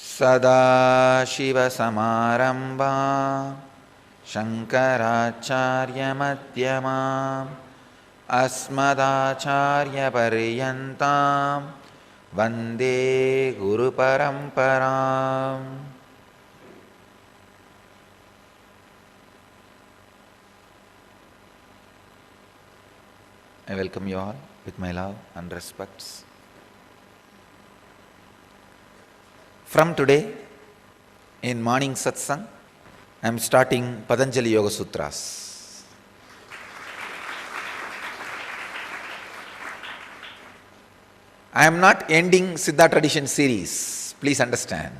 सदाशिवसमारम्भां शङ्कराचार्यमध्यमाम् अस्मदाचार्यपर्यन्तां वन्दे गुरुपरम्पराम्. I welcome you all with my love and respects. From today, in morning satsang, I am starting Patanjali Yoga Sutras. I am not ending Siddha tradition series, please understand.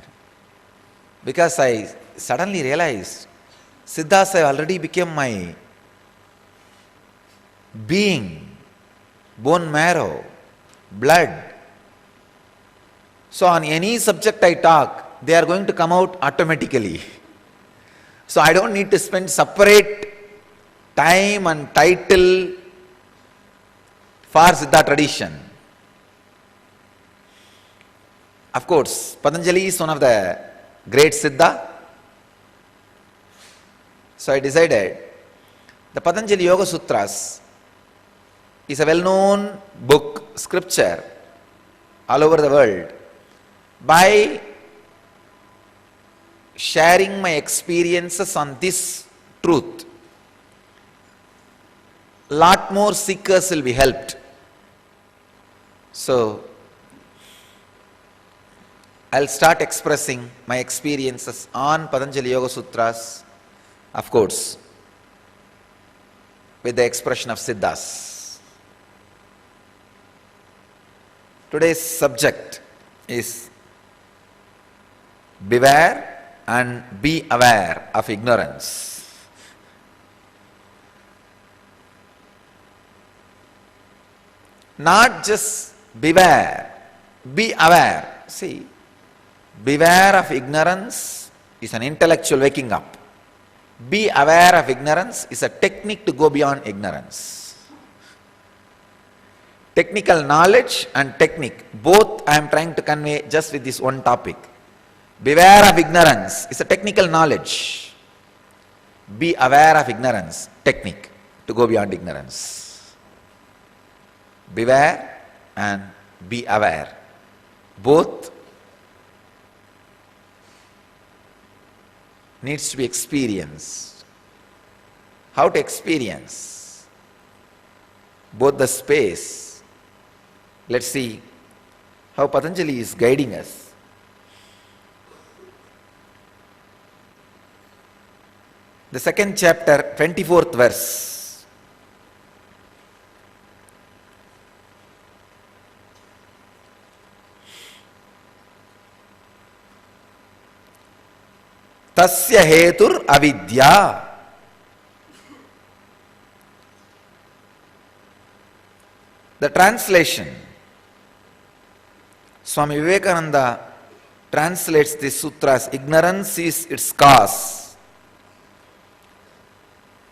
Because I suddenly realized Siddhas have already become my being, bone marrow, blood. So on any subject I talk, they are going to come out automatically. So I don't need to spend separate time and title for Siddha tradition. Of course, Patanjali is one of the great Siddha. So I decided the Patanjali Yoga Sutras is a well-known book, scripture, all over the world. By sharing my experiences on this truth, lot more seekers will be helped. So, I'll start expressing my experiences on Patanjali Yoga Sutras, of course, with the expression of Siddhas. Today's subject is beware and be aware of ignorance. Not just beware, be aware. See, beware of ignorance is an intellectual waking up. Be aware of ignorance is a technique to go beyond ignorance. Technical knowledge and technique, both I am trying to convey just with this one topic. Beware of ignorance is a technical knowledge. Be aware of ignorance, technique to go beyond ignorance. Beware and be aware. Both needs to be experienced. How to experience both the space? Let's see how Patanjali is guiding us. The second chapter, 24th verse. Tasya hetur avidya. The translation, Swami Vivekananda translates this sutra as ignorance is its cause.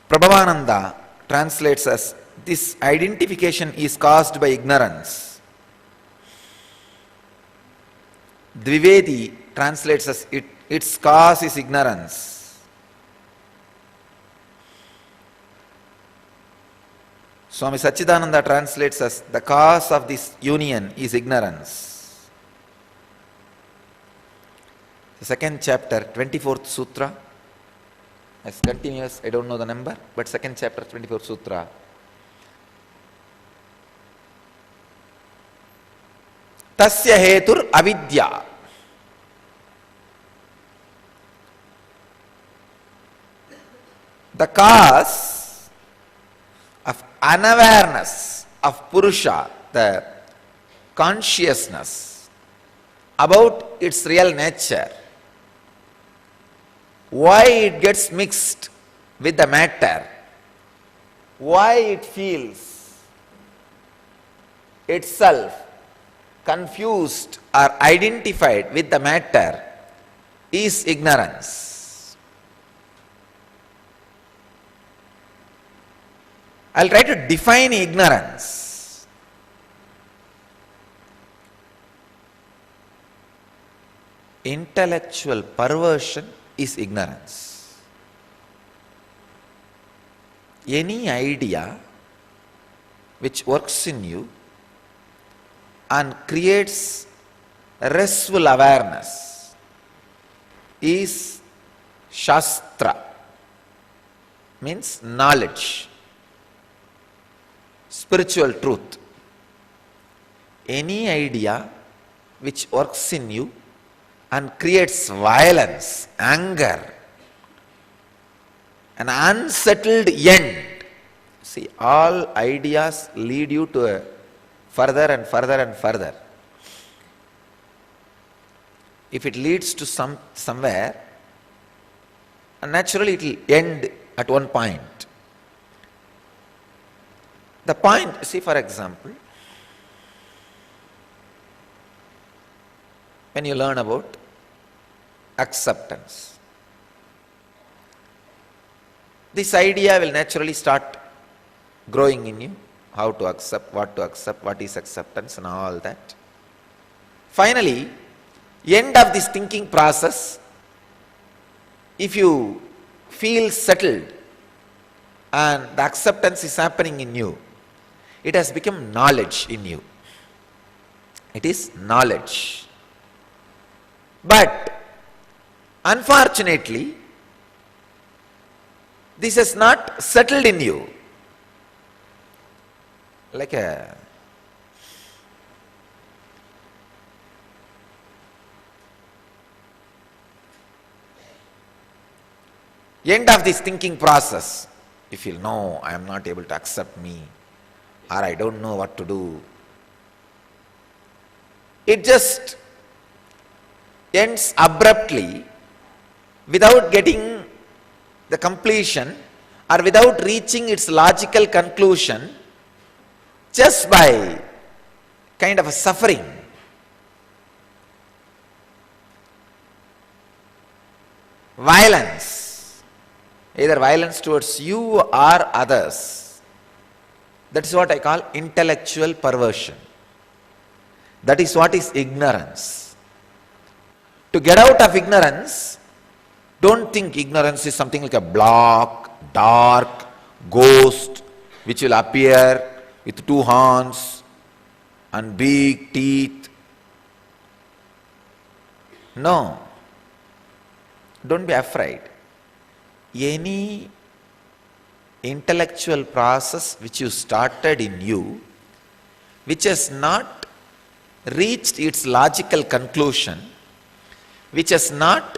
Prabhavananda translates as this identification is caused by ignorance. Dvivedi translates as its cause is ignorance. Swami Satchidananda translates as the cause of this union is ignorance. The second chapter, 24th sutra, as continuous, I don't know the number, but second chapter, 24th sutra. Tasya hetur avidya. The cause of unawareness of Purusha, the consciousness about its real nature, why it gets mixed with the matter, why it feels itself confused or identified with the matter is ignorance. I'll try to define ignorance. intellectual perversion is ignorance. Any idea which works in you and creates restful awareness is Shastra, means knowledge, spiritual truth. Any idea which works in you and creates violence, anger, an unsettled end. See, all ideas lead you to a further and further and further. If it leads to somewhere, naturally it will end at one point. The point, see, for example, when you learn about acceptance, this idea will naturally start growing in you, how to accept, what is acceptance and all that. Finally, end of this thinking process, if you feel settled and the acceptance is happening in you, it has become knowledge in you. It is knowledge. But unfortunately, this has not settled in you. Like a end of this thinking process, you feel, no, I am not able to accept me, or I don't know what to do. It just ends abruptly without getting the completion or without reaching its logical conclusion, just by kind of a suffering. Violence, either violence towards you or others. That is what I call intellectual perversion. That is what is ignorance. To get out of ignorance, don't think ignorance is something like a black, dark ghost which will appear with two horns and big teeth. No. Don't be afraid. Any intellectual process which you started in you, which has not reached its logical conclusion, which has not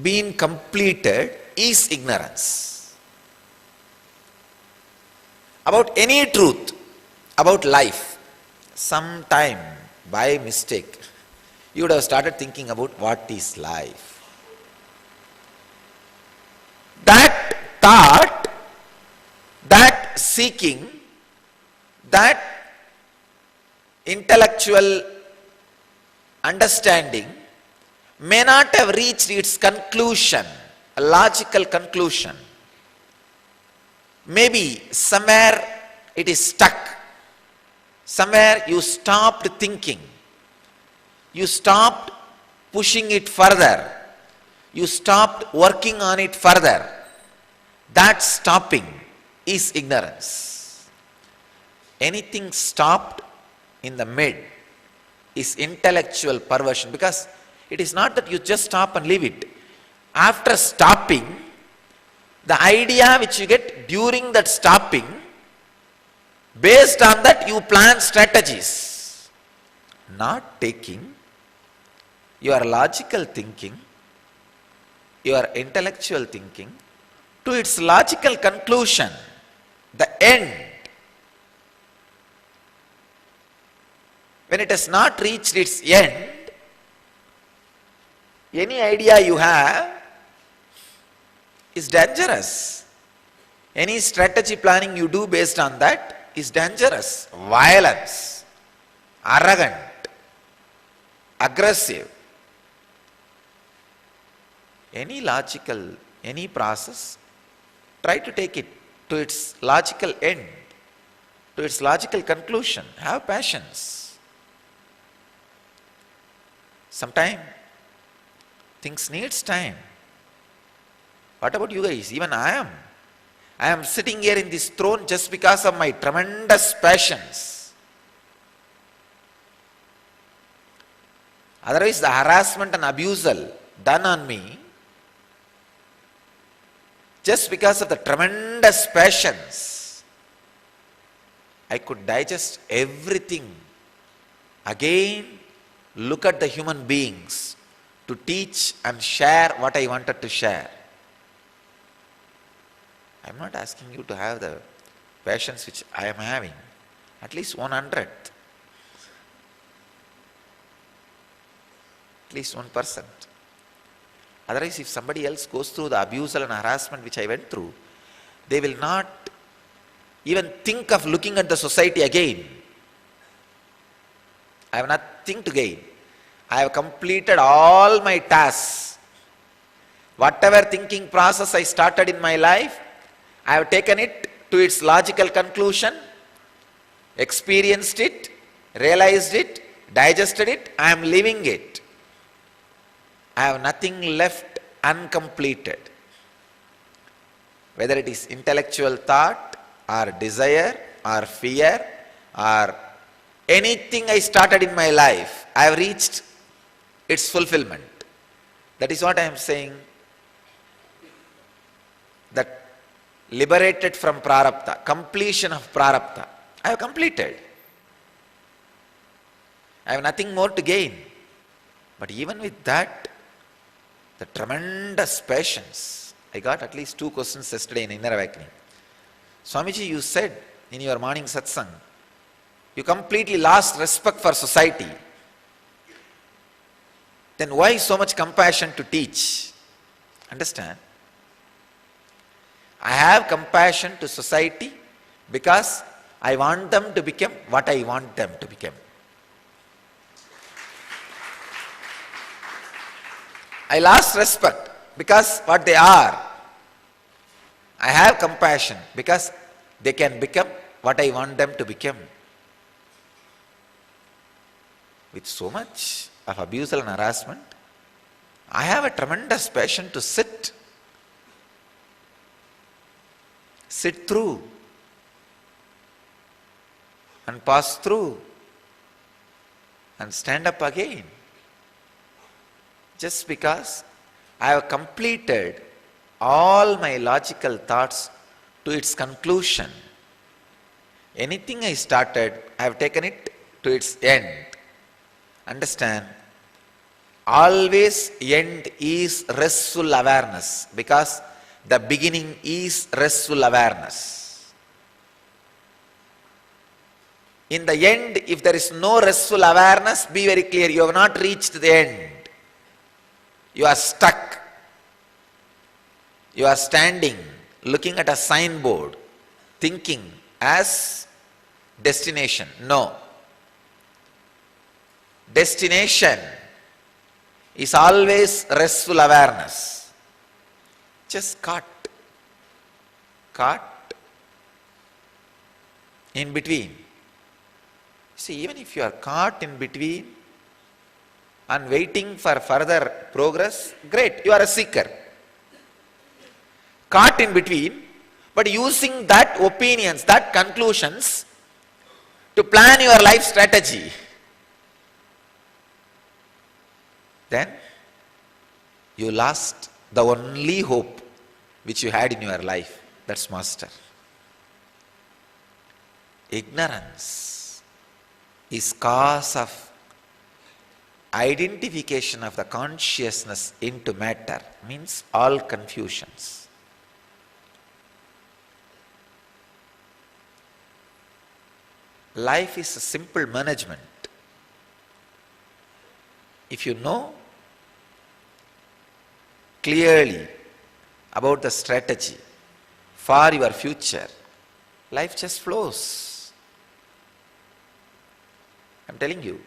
been completed, is ignorance. About any truth, about life, sometime by mistake, you would have started thinking about what is life. That thought, that seeking, that intellectual understanding may not have reached its conclusion, a logical conclusion. Maybe somewhere it is stuck. Somewhere you stopped thinking. You stopped pushing it further. You stopped working on it further. That stopping is ignorance. Anything stopped in the mid is intellectual perversion, because it is not that you just stop and leave it. After stopping, the idea which you get during that stopping, based on that you plan strategies. Not taking your logical thinking, your intellectual thinking to its logical conclusion, the end. When it has not reached its end, any idea you have is dangerous. Any strategy planning you do based on that is dangerous. Violence, arrogant, aggressive. Any logical, any process, try to take it to its logical end, to its logical conclusion. Have patience. Sometime Things needs time. What about you guys? Even I am. I am sitting here in this throne just because of my tremendous passions. Otherwise, the harassment and abusal done on me, just because of the tremendous passions, I could digest everything. Again, look at the human beings to teach and share what I wanted to share. I am not asking you to have the passions which I am having, at least 100th, at least 1%. Otherwise, if somebody else goes through the abusal and harassment which I went through, they will not even think of looking at the society again. I have nothing to gain. I have completed all my tasks. Whatever thinking process I started in my life, I have taken it to its logical conclusion, experienced it, realized it, digested it, I am living it. I have nothing left uncompleted. Whether it is intellectual thought or desire or fear or anything I started in my life, I have reached its fulfillment. That is what I am saying. That liberated from prarabdha, completion of prarabdha, I have completed. I have nothing more to gain. But even with that, the tremendous patience. I got at least 2 questions yesterday in Inner Awakening. Swamiji, you said in your morning satsang, you completely lost respect for society. Then why so much compassion to teach? Understand? I have compassion to society because I want them to become what I want them to become. I lost respect because what they are. I have compassion because they can become what I want them to become. With so much of abuse and harassment, I have a tremendous passion to sit through and pass through and stand up again. Just because I have completed all my logical thoughts to its conclusion. Anything I started, I have taken it to its end. Understand? Always end is restful awareness, because the beginning is restful awareness. In the end, if there is no restful awareness, be very clear, you have not reached the end. You are stuck. You are standing, looking at a signboard, thinking as destination. No. Destination is always restful awareness. Just caught in between. See, even if you are caught in between and waiting for further progress, great, you are a seeker. Caught in between, but using that opinions, that conclusions to plan your life strategy. Then you lost the only hope which you had in your life. That's master. Ignorance is cause of identification of the consciousness into matter, means all confusions. Life is a simple management. If you know clearly about the strategy for your future, life just flows. I am telling you,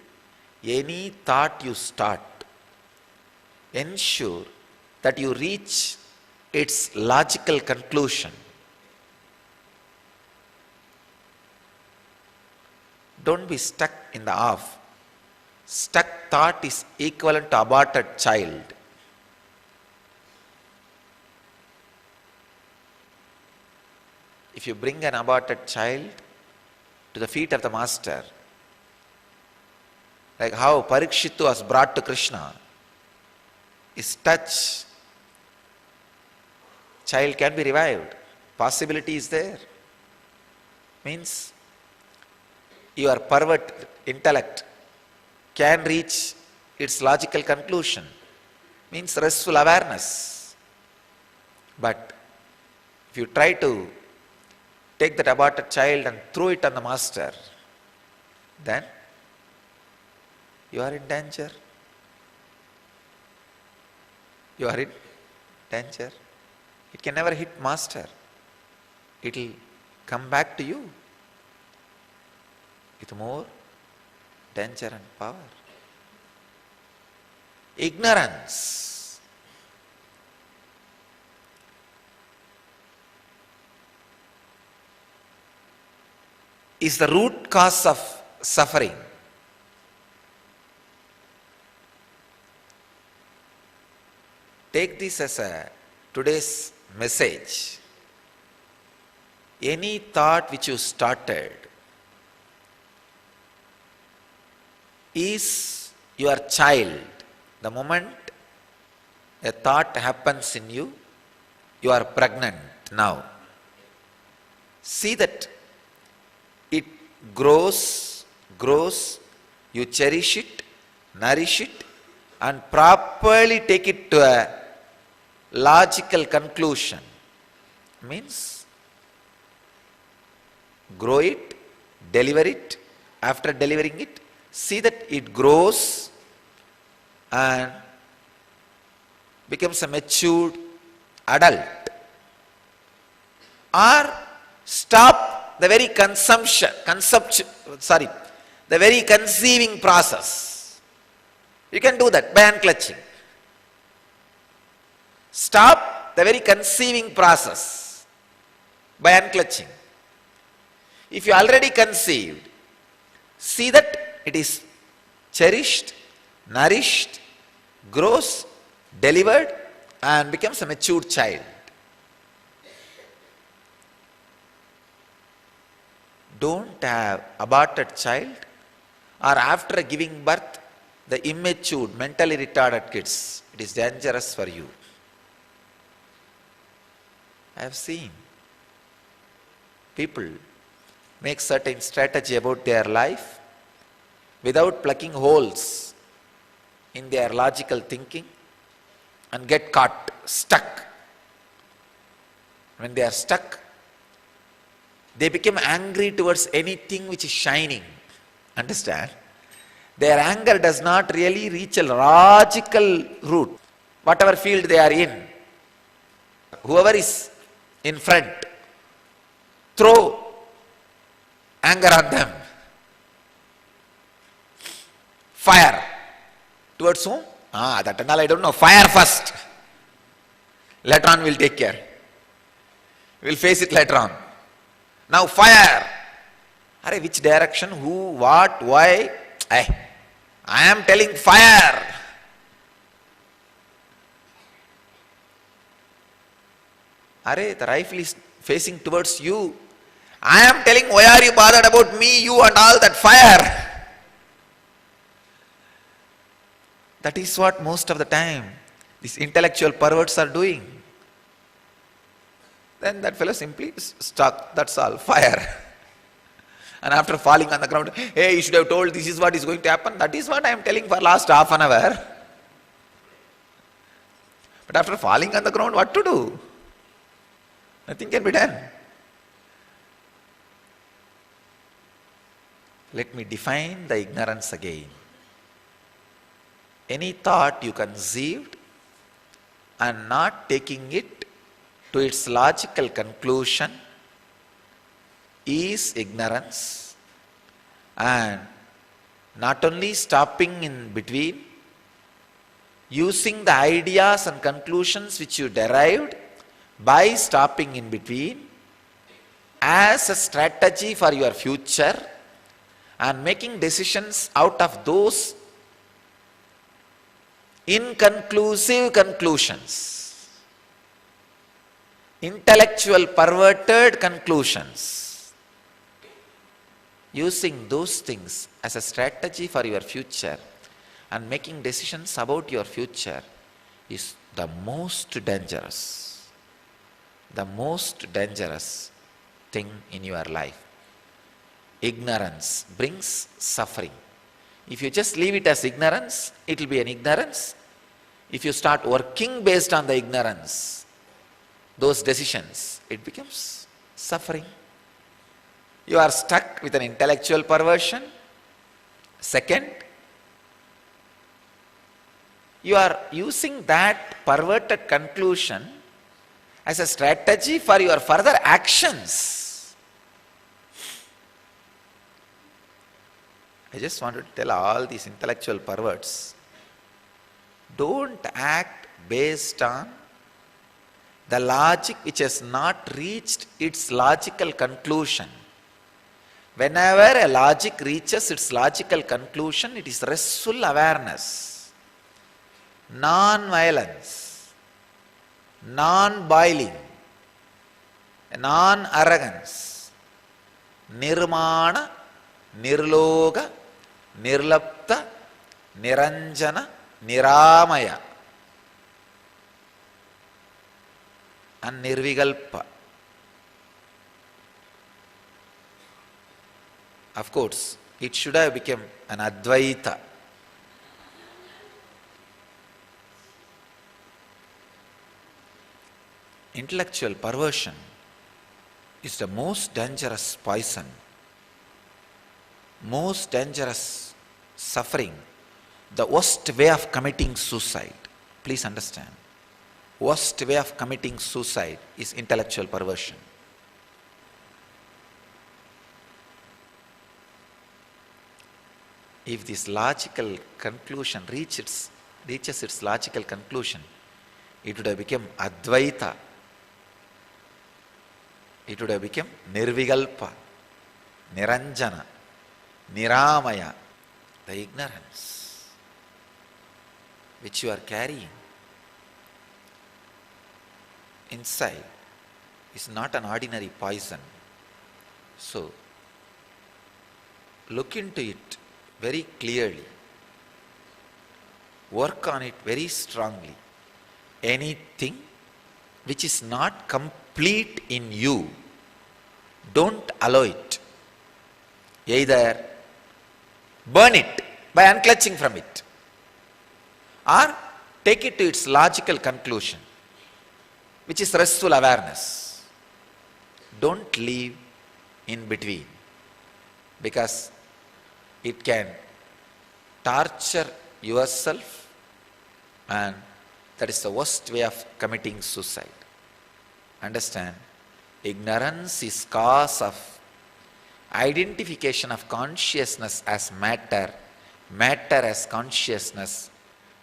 any thought you start, ensure that you reach its logical conclusion. Don't be stuck in the off. Stuck thought is equivalent to aborted child. if you bring an aborted child to the feet of the master, like how Parikshit was brought to Krishna, his touch, child can be revived. Possibility is there. Means your pervert intellect can reach its logical conclusion. Means restful awareness. But if you try to take that aborted child and throw it on the master, then you are in danger. You are in danger. It can never hit master. It will come back to you with more danger and power. Ignorance. Is the root cause of suffering. Take this as today's message. Any thought which you started is your child. The moment a thought happens in you, you are pregnant now. See that it grows, you cherish it, nourish it, and properly take it to a logical conclusion. Means grow it, deliver it. After delivering it, see that it grows and becomes a matured adult. Or stop the very the very conceiving process. You can do that by unclutching. Stop the very conceiving process by unclutching. If you already conceived, see that it is cherished, nourished, grows, delivered, and becomes a mature child. Don't have aborted child, or after giving birth, the immature, mentally retarded kids. It is dangerous for you. I have seen people make certain strategy about their life without plugging holes in their logical thinking and get caught, stuck. When they are stuck, they become angry towards anything which is shining. Understand? Their anger does not really reach a logical root. Whatever field they are in, whoever is in front, throw anger on them. Fire. Towards whom? That and all I don't know. Fire first. Later on we'll take care. We'll face it later on. Now fire. Arey, which direction? Who? What? Why? I am telling fire. Arey, the rifle is facing towards you. I am telling, why are you bothered about me, you and all that fire? That is what most of the time these intellectual perverts are doing. Then that fellow simply stuck, that's all, fire. And after falling on the ground, hey, you should have told this is what is going to happen. That is what I am telling for last half an hour. But after falling on the ground, what to do? Nothing can be done. Let me define the ignorance again. Any thought you conceived and not taking it to its logical conclusion is ignorance, and not only stopping in between, using the ideas and conclusions which you derived by stopping in between as a strategy for your future and making decisions out of those inconclusive conclusions. intellectual perverted conclusions. Using those things as a strategy for your future and making decisions about your future is the most dangerous thing in your life. Ignorance brings suffering. If you just leave it as ignorance, it will be an ignorance. If you start working based on the ignorance, those decisions, it becomes suffering. You are stuck with an intellectual perversion. Second, you are using that perverted conclusion as a strategy for your further actions. I just wanted to tell all these intellectual perverts, don't act based on the logic which has not reached its logical conclusion. Whenever a logic reaches its logical conclusion, it is restful awareness, non-violence, non-boiling, non-arrogance, nirmana, nirloga, nirlapta, niranjana, niramaya, and nirvigalpa. Of course, it should have become an Advaita. Intellectual perversion is the most dangerous poison, most dangerous suffering, the worst way of committing suicide. Please understand. Worst way of committing suicide is intellectual perversion. If this logical conclusion reaches its logical conclusion, it would have become Advaita. It would have become Nirvigalpa, Niranjana, Niramaya. The ignorance which you are carrying inside is not an ordinary poison. So, look into it very clearly. Work on it very strongly. Anything which is not complete in you, don't allow it. Either burn it by unclutching from it, or take it to its logical conclusion, which is restful awareness. Don't leave in between, because it can torture yourself, and that is the worst way of committing suicide. Understand? Ignorance is cause of identification of consciousness as matter, matter as consciousness,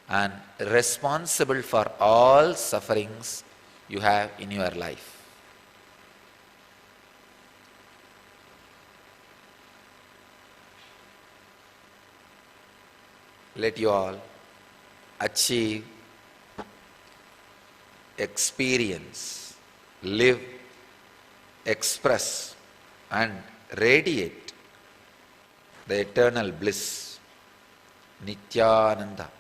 and responsible for all sufferings you have in your life. Let you all achieve, experience, live, express, and radiate the eternal bliss, Nityananda.